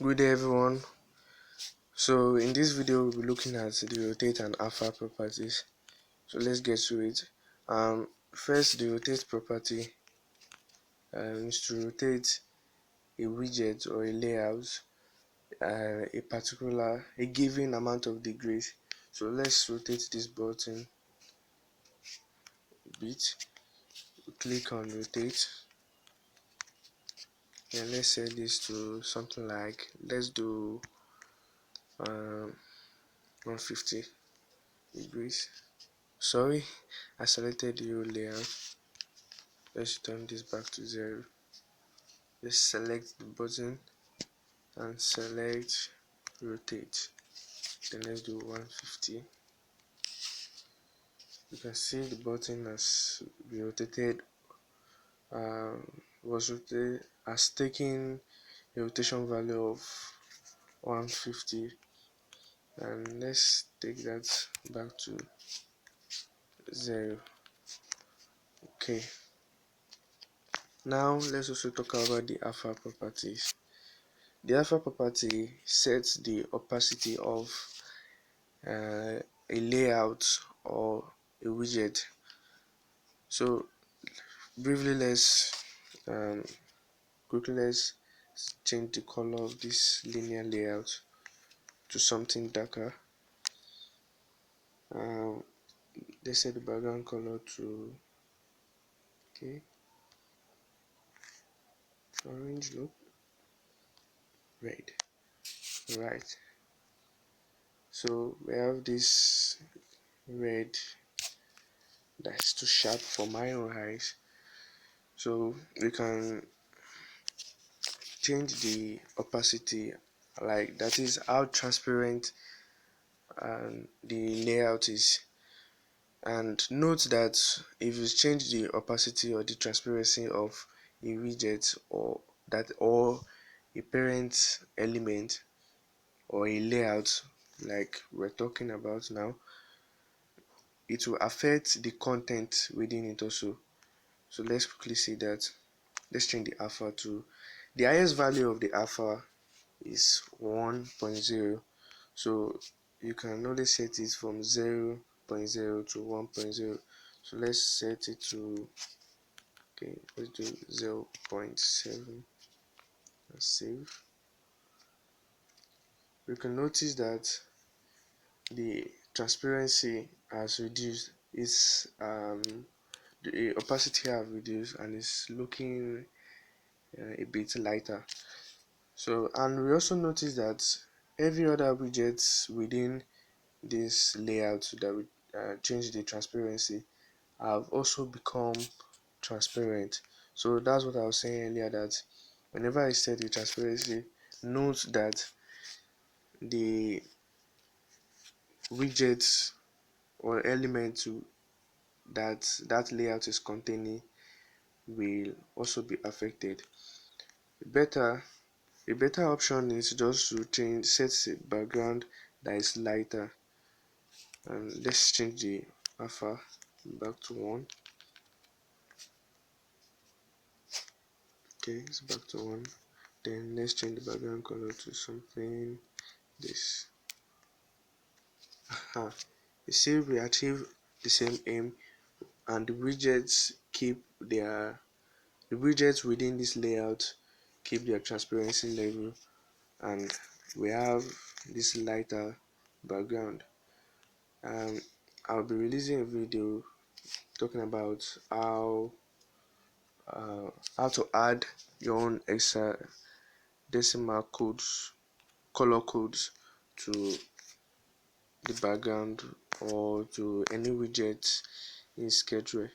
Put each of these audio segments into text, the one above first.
Good day everyone. So in this video we'll be looking at the rotate and alpha properties. So let's get to it. First, the rotate property is to rotate a widget or a layout a given amount of degrees. So let's rotate this button a bit. Click on rotate, and let's set this to something like, let's do 150 degrees. Sorry, I selected the whole layout. Let's turn this back to 0. Let's select the button and select rotate. Then let's do 150. You can see the button has been rotated, has taken a rotation value of 150, and let's take that back to 0. Okay, now let's also talk about the alpha properties. The alpha property sets the opacity of a layout or a widget. So briefly, um, let's change the color of this linear layout to something darker. um, let's set the background color to orange, look, red. Right, so we have this red that's too sharp for my own eyes, so we can change the opacity, like that is how transparent the layout is. And note that if you change the opacity or the transparency of a widget or a parent element or a layout like we're talking about now, it will affect the content within it also. So let's quickly see that. Let's change the alpha to, the highest value of the alpha is 1.0, so you can only set it from 0.0 to 1.0. so let's set it to, let's do 0.7 and save. You can notice that the transparency has reduced, the opacity have reduced, and it's looking a bit lighter. So, and we also notice that every other widgets within this layout that we change the transparency have also become transparent. So that's what I was saying earlier, that whenever I set the transparency, note that the widgets or elements that layout is containing will also be affected. Better A better option is just to set the background that is lighter, and let's change the alpha back to 1. Okay, it's back to 1. Then let's change the background color to something this. You see, we achieve the same aim, and the widgets within this layout keep their transparency level, and we have this lighter background. I'll be releasing a video talking about how to add your own hexadecimal color codes to the background or to any widget in Sketchware.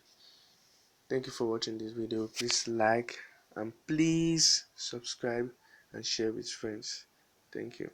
Thank you for watching this video. Please like and please subscribe and share with friends. Thank you.